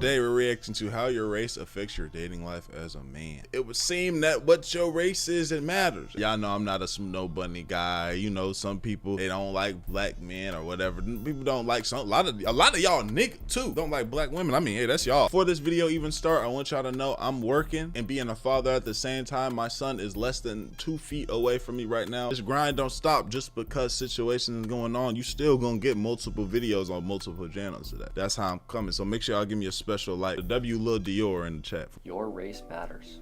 Today we're reacting to how your race affects your dating life as a man. It would seem that what your race is, it matters. Y'all know I'm not a snow bunny guy. You know, some people, they don't like black men or whatever. People don't like a lot of y'all niggas too don't like black women. I mean, hey, that's y'all. Before this video even start, I want y'all to know I'm working and being a father at the same time. My son is less than 2 feet away from me right now. This grind don't stop just because situations going on. You still gonna get multiple videos on multiple channels today. That's how I'm coming. So make sure y'all give me a special like. The W Lil Dior in the chat. Your race matters.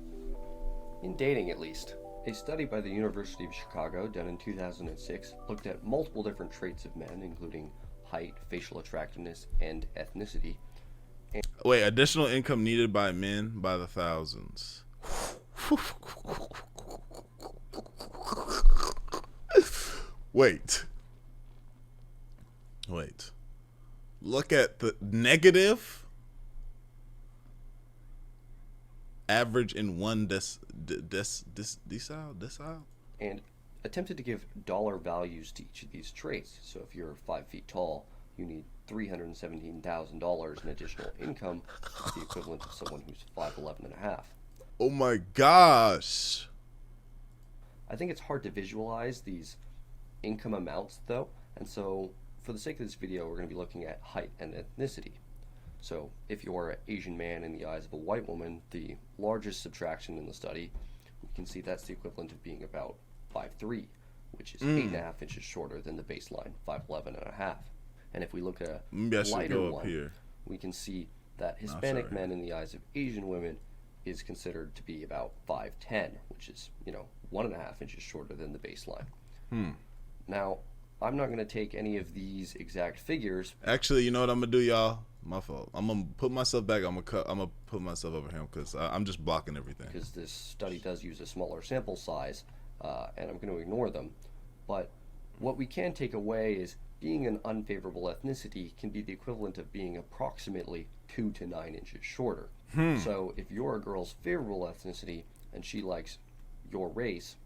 In dating, at least. A study by the University of Chicago done in 2006 looked at multiple different traits of men, including height, facial attractiveness, and ethnicity. Wait, additional income needed by men by the thousands. Wait. Look at the negative average in one decile. And attempted to give dollar values to each of these traits. So if you're 5 feet tall, you need $317,000 in additional income, the equivalent of someone who's 5'11 and a half. Oh my gosh. I think it's hard to visualize these income amounts though, and so for the sake of this video, we're going to be looking at height and ethnicity. So if you're an Asian man in the eyes of a white woman, the largest subtraction in the study, we can see that's the equivalent of being about 5'3", which is 8.5 inches shorter than the baseline, 5'11 and a half. And if we look at a lighter one, we can see that Hispanic men in the eyes of Asian women is considered to be about 5'10", which is, 1.5 inches shorter than the baseline. Now, I'm not going to take any of these exact figures. Actually, you know what I'm going to do, y'all? My fault. I'm going to put myself back. I'm going to put myself over him because I'm just blocking everything. Because this study does use a smaller sample size, and I'm going to ignore them. But what we can take away is being an unfavorable ethnicity can be the equivalent of being approximately 2 to 9 inches shorter. So if you're a girl's favorable ethnicity and she likes your race,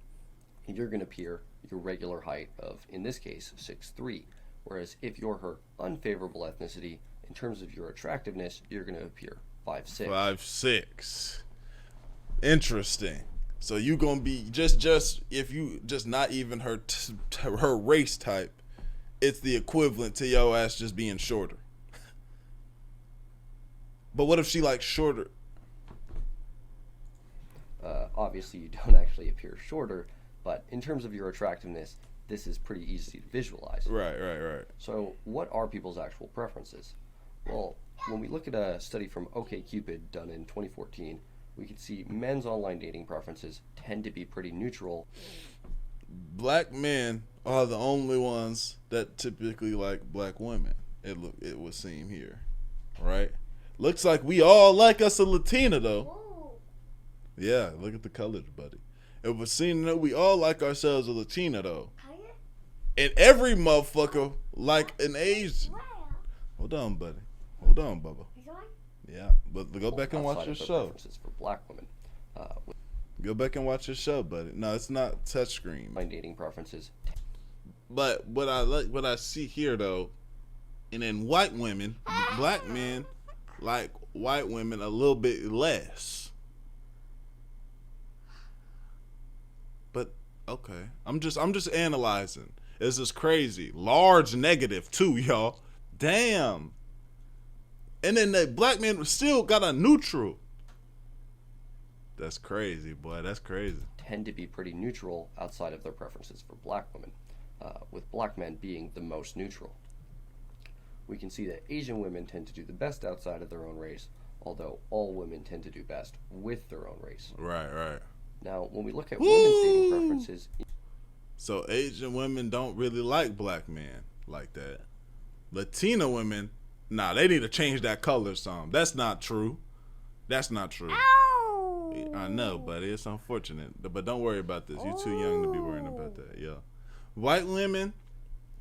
you're going to appear your regular height of, in this case, 6'3". Whereas if you're her unfavorable ethnicity, in terms of your attractiveness, you're going to appear 5'6". 5'6". Interesting. So you gonna be just if you just not even her race type, it's the equivalent to your ass just being shorter. But what if she likes shorter? Obviously, you don't actually appear shorter, but in terms of your attractiveness, this is pretty easy to visualize. Right. So what are people's actual preferences? Well, when we look at a study from OkCupid done in 2014, we can see men's online dating preferences tend to be pretty neutral. Black men are the only ones that typically like black women. It would seem here, right? Looks like we all like us a Latina though. Whoa. Yeah, look at the colors, buddy. It would seem that we all like ourselves a Latina though. And every motherfucker like an Asian. Hold on, buddy. Hold on, Bubba. Yeah, but go back and watch your show. For black women. Go back and watch your show, buddy. No, it's not touchscreen. My dating preferences. But what I see here though, and in white women, black men like white women a little bit less. But okay, I'm just analyzing. This is crazy. Large negative too, y'all. Damn. And then the black men still got a neutral. That's crazy, boy. That's crazy. Tend to be pretty neutral outside of their preferences for black women, with black men being the most neutral. We can see that Asian women tend to do the best outside of their own race, although all women tend to do best with their own race. Right. Now, when we look at women's dating preferences... So Asian women don't really like black men like that. Latina women... Nah, they need to change that color some. That's not true. Ow! I know, buddy. It's unfortunate. But don't worry about this. You're too young to be worrying about that. Yeah. White women,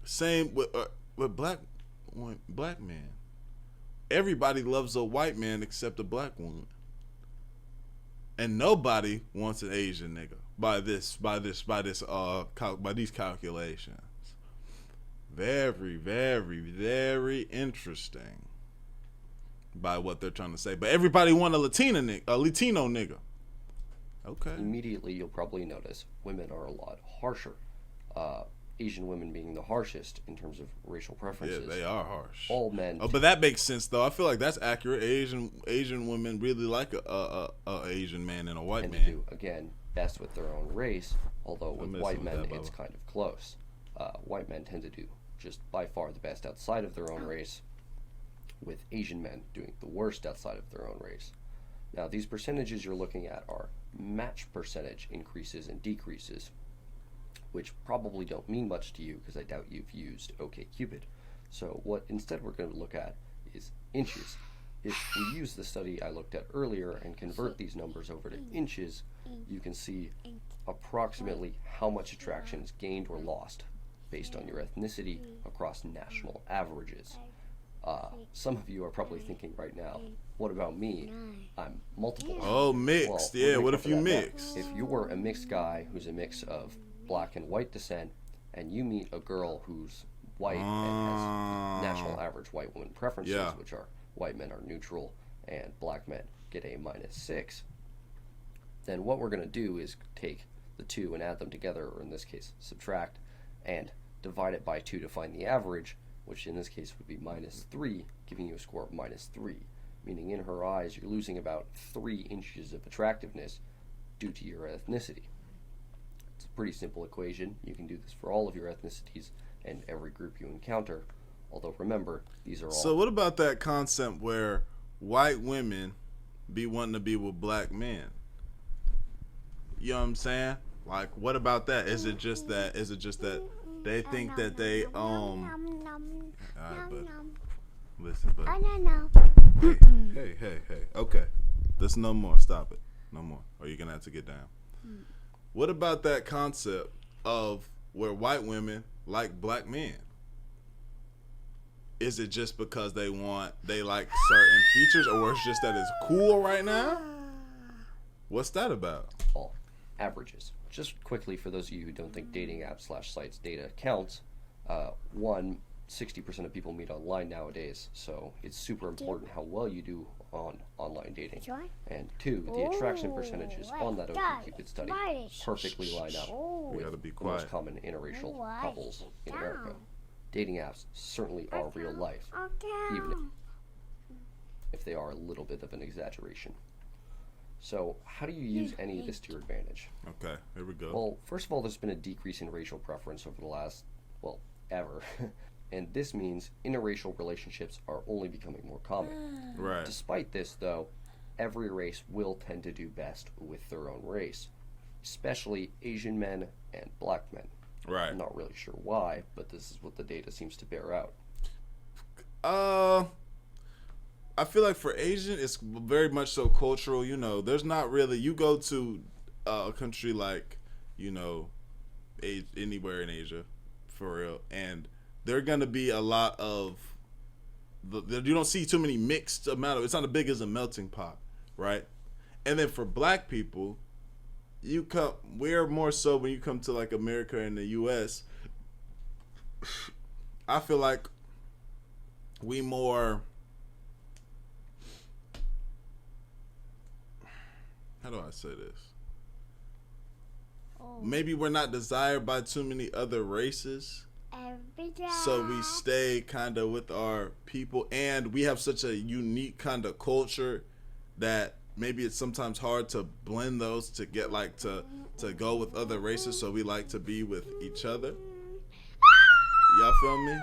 same with black men. Everybody loves a white man except a black woman. And nobody wants an Asian nigga by these calculations. Very, very, very interesting. by what they're trying to say. But everybody want a Latino nigga. Okay. Immediately, you'll probably notice women are a lot harsher. Asian women being the harshest in terms of racial preferences. Yeah, they are harsh. All men. Oh, but that makes sense though. I feel like that's accurate. Asian women really like a Asian man and a white man. They do, again, best with their own race. Although with white men, it's kind of close. White men tend to do just by far the best outside of their own race, with Asian men doing the worst outside of their own race. Now, these percentages you're looking at are match percentage increases and decreases, which probably don't mean much to you because I doubt you've used OkCupid. So what instead we're going to look at is inches. If we use the study I looked at earlier and convert these numbers over to inches, you can see approximately how much attraction is gained or lost based on your ethnicity across national averages. Some of you are probably thinking right now, what about me? I'm multiple. Oh, mixed. Well, yeah, what if you mix? If you were a mixed guy who's a mix of black and white descent, and you meet a girl who's white and has national average white woman preferences, which are white men are neutral and black men get a -6, then what we're going to do is take the two and add them together, or in this case, subtract, and divide it by 2 to find the average, which in this case would be -3, giving you a score of -3, meaning in her eyes you're losing about 3 inches of attractiveness due to your ethnicity. It's a pretty simple equation. You can do this for all of your ethnicities and every group you encounter, although remember, these are all... So what about that concept where white women be wanting to be with black men? You know what I'm saying? Like, what about that? Is it just that they think that they alright, but listen, but hey, okay, there's no more. Stop it, no more, or you're gonna have to get down. What about that concept of where white women like black men? Is it just because they like certain features, or it's just that it's cool right now? What's that about? All averages. Just quickly, for those of you who don't think dating apps / sites data counts, 60% of people meet online nowadays, so it's super important how well you do on online dating. And 2, the attraction percentages on that OkCupid study perfectly line up with the most common interracial couples in America. Dating apps certainly are real life, even if they are a little bit of an exaggeration. So how do you use any of this to your advantage? Okay, here we go. Well, first of all, there's been a decrease in racial preference over the last, ever. And this means interracial relationships are only becoming more common. Right. Despite this, though, every race will tend to do best with their own race, especially Asian men and black men. Right. I'm not really sure why, but this is what the data seems to bear out. I feel like for Asian, it's very much so cultural. You know, there's not really, you go to a country like, you know, anywhere in Asia, for real, and there are going to be a lot of, you don't see too many mixed amount of, it's not as big as a melting pot, right? And then for black people, we're more so when you come to like America and the US, I feel like we more, how do I say this? Maybe we're not desired by too many other races. So we stay kind of with our people, and we have such a unique kind of culture that maybe it's sometimes hard to blend those to get like to go with other races. So we like to be with each other. Y'all feel me?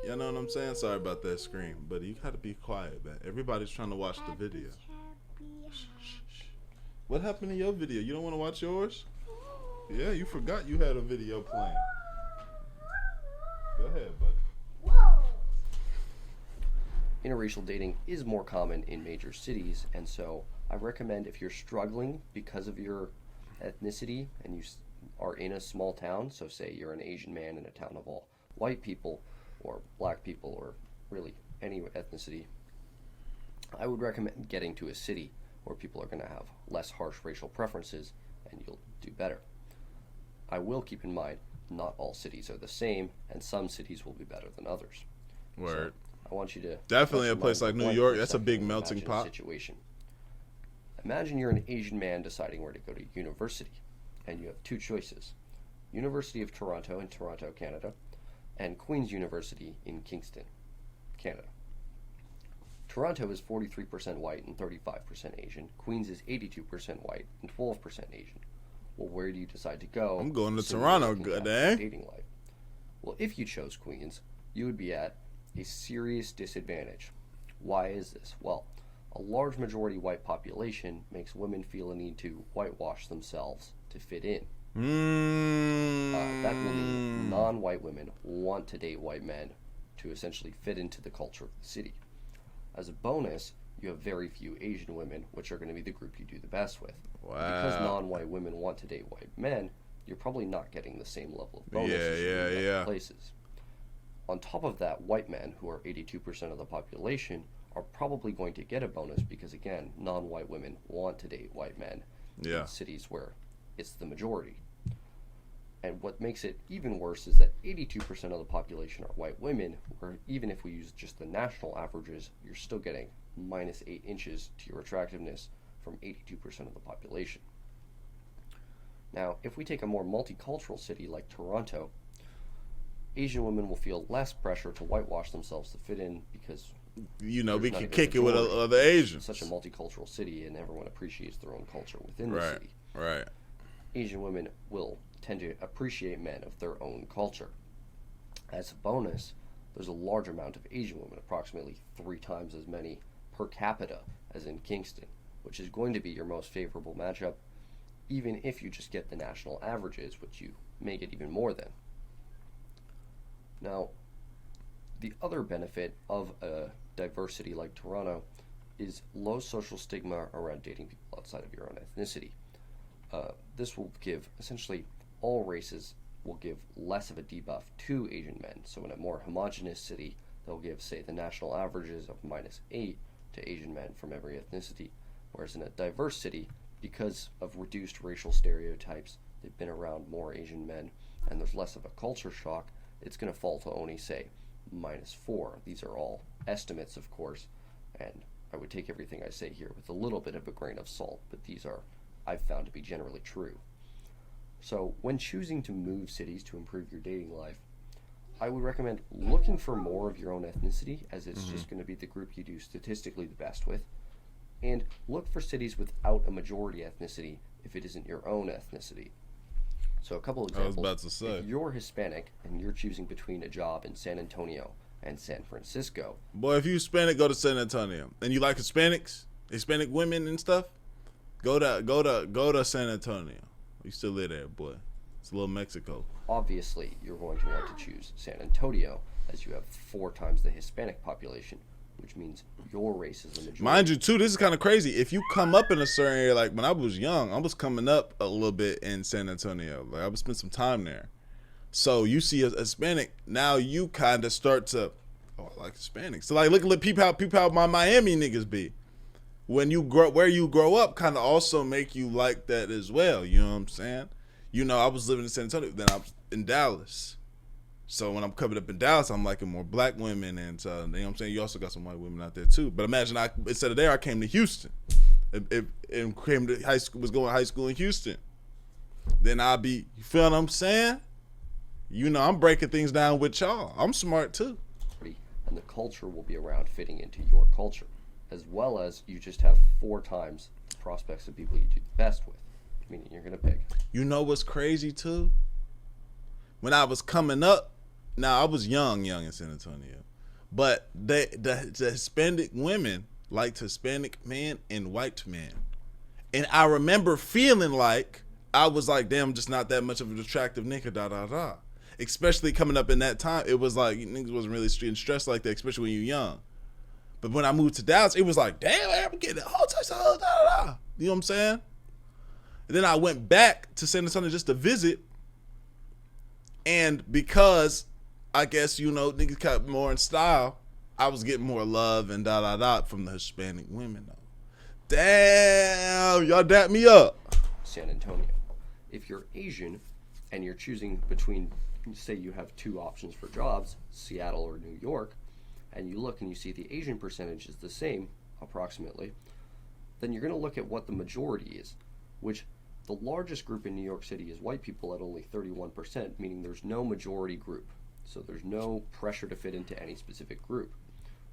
Y'all know what I'm saying? Sorry about that scream, but you gotta be quiet, man. Everybody's trying to watch the video. What happened to your video? You don't want to watch yours? Yeah, you forgot you had a video playing. Go ahead, buddy. Interracial dating is more common in major cities, and so I recommend if you're struggling because of your ethnicity and you are in a small town, so say you're an Asian man in a town of all white people or black people or really any ethnicity, I would recommend getting to a city where people are going to have less harsh racial preferences and you'll do better. I will keep in mind, not all cities are the same, and some cities will be better than others. Word. So I want you to Definitely a let your place mind like New blank York. for a That's a second big and melting imagine a pot. situation. Imagine you're an Asian man deciding where to go to university, and you have two choices: University of Toronto in Toronto, Canada, and Queen's University in Kingston, Canada. Toronto is 43% white and 35% Asian. Queens is 82% white and 12% Asian. Well, where do you decide to go? I'm going to assuming Toronto, you're looking good at your day. dating life? Well, if you chose Queens, you would be at a serious disadvantage. Why is this? Well, a large majority white population makes women feel a need to whitewash themselves to fit in. That will mean non-white women want to date white men to essentially fit into the culture of the city. As a bonus, you have very few Asian women, which are going to be the group you do the best with. Wow. Because non-white women want to date white men, you're probably not getting the same level of bonus as you do in other places. On top of that, white men, who are 82% of the population, are probably going to get a bonus because, again, non-white women want to date white men in cities where it's the majority. And what makes it even worse is that 82% of the population are white women, where even if we use just the national averages, you're still getting minus 8 inches to your attractiveness from 82% of the population. Now, if we take a more multicultural city like Toronto, Asian women will feel less pressure to whitewash themselves to fit in because we can kick it with other Asians. It's such a multicultural city, and everyone appreciates their own culture within the city. Right. Asian women will tend to appreciate men of their own culture. As a bonus, there's a large amount of Asian women, approximately 3 times as many per capita as in Kingston, which is going to be your most favorable matchup, even if you just get the national averages, which you may get even more than. Now, the other benefit of a diversity like Toronto is low social stigma around dating people outside of your own ethnicity. This will give, essentially, all races will give less of a debuff to Asian men. So in a more homogenous city, they'll give, say, the national averages of -8 to Asian men from every ethnicity. Whereas in a diverse city, because of reduced racial stereotypes, they've been around more Asian men, and there's less of a culture shock, it's going to fall to only, say, -4. These are all estimates, of course, and I would take everything I say here with a little bit of a grain of salt, but these are, I've found to be generally true. So when choosing to move cities to improve your dating life, I would recommend looking for more of your own ethnicity, as it's just going to be the group you do statistically the best with, and look for cities without a majority ethnicity if it isn't your own ethnicity. So a couple of examples. I was about to say. If you're Hispanic and you're choosing between a job in San Antonio and San Francisco. Boy, if you Hispanic, go to San Antonio. And you like Hispanic women and stuff, go to San Antonio. You still live there, boy. It's a little Mexico. Obviously, you're going to want to choose San Antonio, as you have 4 times the Hispanic population, which means your race is the majority. Mind you, too, this is kind of crazy. If you come up in a certain area, like when I was young, I was coming up a little bit in San Antonio. Like I would spend some time there. So you see a Hispanic, now you kind of start to, I like Hispanics. So like, look how my Miami niggas be. When you where you grow up, kind of also make you like that as well. You know what I'm saying? I was living in San Antonio, then I was in Dallas. So when I'm coming up in Dallas, I'm liking more black women, and you know what I'm saying? You also got some white women out there too. But imagine instead of there, I came to Houston, and came to high school, was going to high school in Houston. Then you feel what I'm saying? I'm breaking things down with y'all. I'm smart too. And the culture will be around fitting into your culture, as well as you just have 4 times the prospects of people you do the best with, meaning you're going to pick. You know what's crazy too? When I was coming up, now I was young in San Antonio, but the Hispanic women liked Hispanic men and white men. And I remember feeling like, I was like, damn, I'm just not that much of an attractive nigga, Especially coming up in that time, it was like, niggas wasn't really stressed like that, especially when you're young. But when I moved to Dallas, it was like, damn, I'm getting a whole types of You know what I'm saying? And then I went back to San Antonio just to visit. And because I guess, niggas got more in style, I was getting more love and from the Hispanic women though. Damn, y'all dap me up. San Antonio. If you're Asian and you're choosing between, say you have 2 options for jobs, Seattle or New York, and you look and you see the Asian percentage is the same, approximately, then you're going to look at what the majority is, which the largest group in New York City is white people at only 31%, meaning there's no majority group. So there's no pressure to fit into any specific group.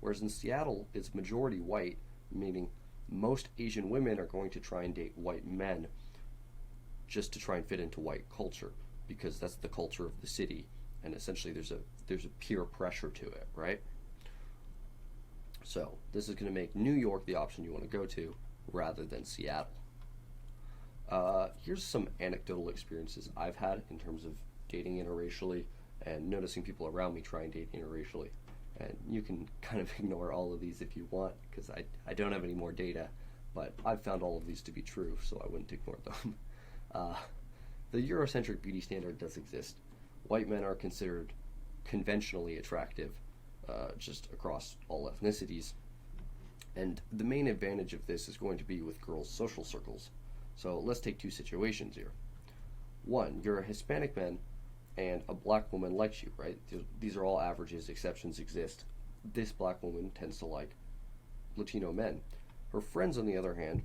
Whereas in Seattle, it's majority white, meaning most Asian women are going to try and date white men just to try and fit into white culture, because that's the culture of the city, and essentially there's a peer pressure to it, right? So this is going to make New York the option you want to go to rather than Seattle. Here's some anecdotal experiences I've had in terms of dating interracially and noticing people around me try and date interracially. And you can kind of ignore all of these if you want, because I don't have any more data, but I've found all of these to be true, so I wouldn't ignore them. The Eurocentric beauty standard does exist. White men are considered conventionally attractive, just across all ethnicities. And the main advantage of this is going to be with girls' social circles. So let's take two situations here. One, you're a Hispanic man and a black woman likes you, right? These are all averages, exceptions exist. This black woman tends to like Latino men. Her friends, on the other hand,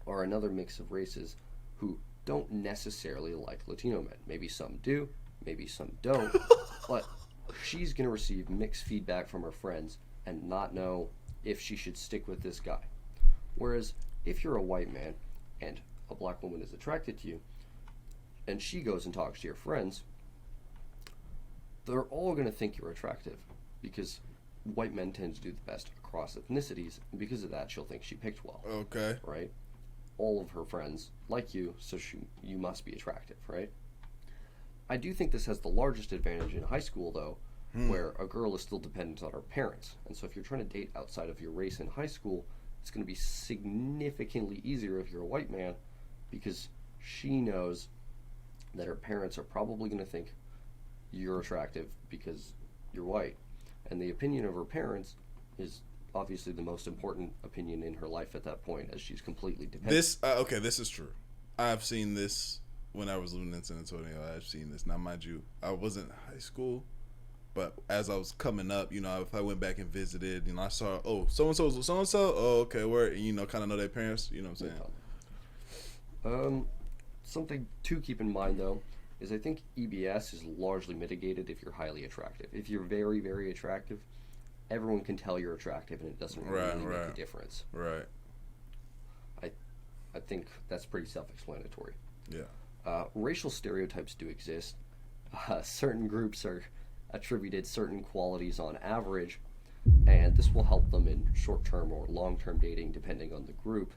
are another mix of races who don't necessarily like Latino men. Maybe some do, maybe some don't, but she's going to receive mixed feedback from her friends and not know if she should stick with this guy. Whereas if you're a white man and a black woman is attracted to you, and she goes and talks to your friends, they're all going to think you're attractive, because white men tend to do the best across ethnicities, and because of that, she'll think she picked well. Okay. Right? All of her friends like you, so you must be attractive, right? I do think this has the largest advantage in high school, though, where a girl is still dependent on her parents. And so if you're trying to date outside of your race in high school, it's going to be significantly easier if you're a white man, because she knows that her parents are probably going to think you're attractive because you're white. And the opinion of her parents is obviously the most important opinion in her life at that point, as she's completely dependent. This is true. I've seen this when I was living in San Antonio. I've seen this. Now, mind you, I wasn't in high school, but as I was coming up, if I went back and visited, I saw, oh, so-and-so was so-and-so, oh, okay, where, kind of know their parents, you know what I'm saying? Something to keep in mind, though, is I think EBS is largely mitigated if you're highly attractive. If you're very, very attractive, everyone can tell you're attractive, and it doesn't really make a difference. Right. I think that's pretty self-explanatory. Yeah. Racial stereotypes do exist. Certain groups are attributed certain qualities on average, and this will help them in short-term or long-term dating depending on the group.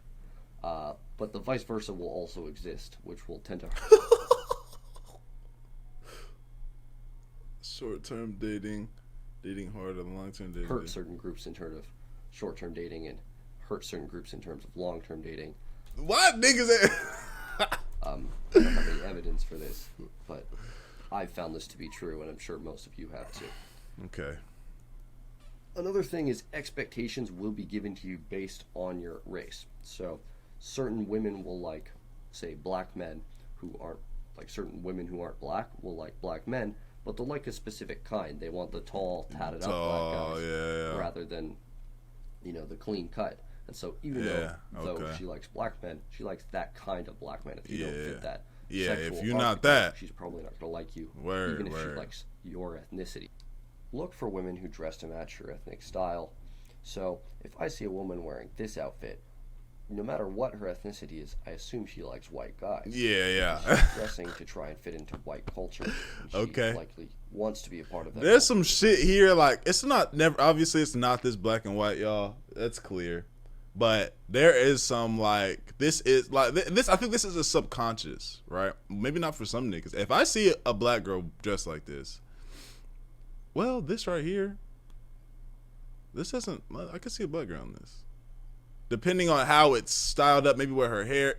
But the vice versa will also exist, which will tend to short-term dating harder than long-term dating. Hurt certain groups in terms of short-term dating and hurt certain groups in terms of long-term dating. What niggas? I don't have any evidence for this, but I've found this to be true, and I'm sure most of you have too. Okay. Another thing is expectations will be given to you based on your race. So certain women will like, say, black men who aren't, like certain women who aren't black will like black men, but they'll like a specific kind. They want the tall, tatted up black guys rather than, the clean cut. And so even though she likes black men, she likes that kind of black man. If you don't fit that sexual if you're not archetype, that, she's probably not going to like you, even if she likes your ethnicity. Look for women who dress to match your ethnic style. So if I see a woman wearing this outfit, no matter what her ethnicity is, I assume she likes white guys. Yeah. She's dressing to try and fit into white culture. And she likely wants to be a part of that. There's some shit here, like, obviously it's not this black and white, y'all. That's clear. But there is some, like, this, I think this is a subconscious, right? Maybe not for some niggas. If I see a black girl dressed like this, well, this right here, this isn't, I can see a black girl in this. Depending on how it's styled up, maybe where her hair,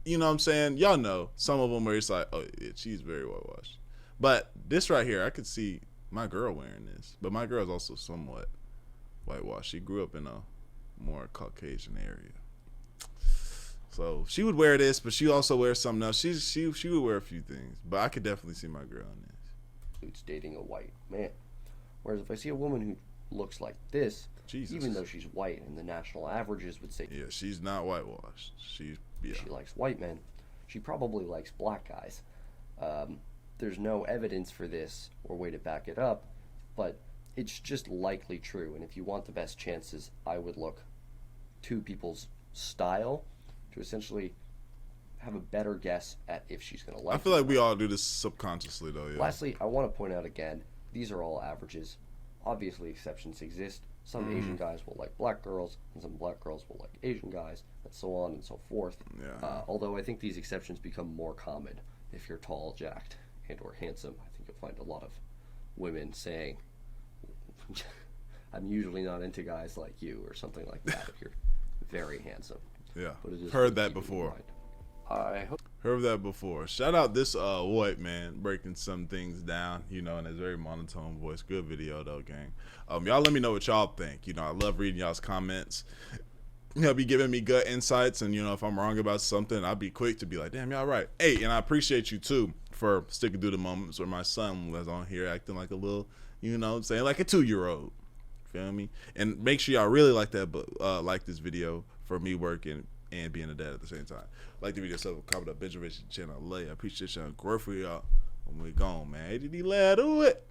you know what I'm saying? Y'all know some of them where it's like, oh, yeah, she's very whitewashed. But this right here, I could see my girl wearing this. But my girl's also somewhat whitewashed. She grew up in a more Caucasian area. So she would wear this, but she also wears something else. She would wear a few things. But I could definitely see my girl in this. It's dating a white man. Whereas if I see a woman who looks like this, Jesus. even though she's white, and the national averages would say Yeah, she's not whitewashed. She likes white men. She probably likes black guys. There's no evidence for this or way to back it up, but it's just likely true. And if you want the best chances, I would look to people's style to essentially have a better guess at if she's going to like I feel like we all do this subconsciously, though. Yeah. Lastly, I want to point out again, these are all averages. Obviously, exceptions exist. Some Asian guys will like black girls, and some black girls will like Asian guys, and so on and so forth. Yeah. Although I think these exceptions become more common if you're tall, jacked, and or handsome. I think you'll find a lot of women saying, I'm usually not into guys like you, or something like that if you're very handsome. Yeah. But it is Heard worth that keeping in before. mind. I hope. Heard that before. Shout out this white man breaking some things down, you know, in his very monotone voice. Good video though, gang. Y'all let me know what y'all think. You know, I love reading y'all's comments. Y'all be giving me gut insights, and you know, if I'm wrong about something, I'll be quick to be like, damn, y'all right. Hey, and I appreciate you too for sticking through the moments where my son was on here acting like a little, you know, saying like a 2-year-old. Feel me? And make sure y'all really like that, like this video for me working and being a dad at the same time. Like the video, so comment up, Benjamin channel. I appreciate y'all. Growth for y'all. When we gone, man. ADD lad, do it.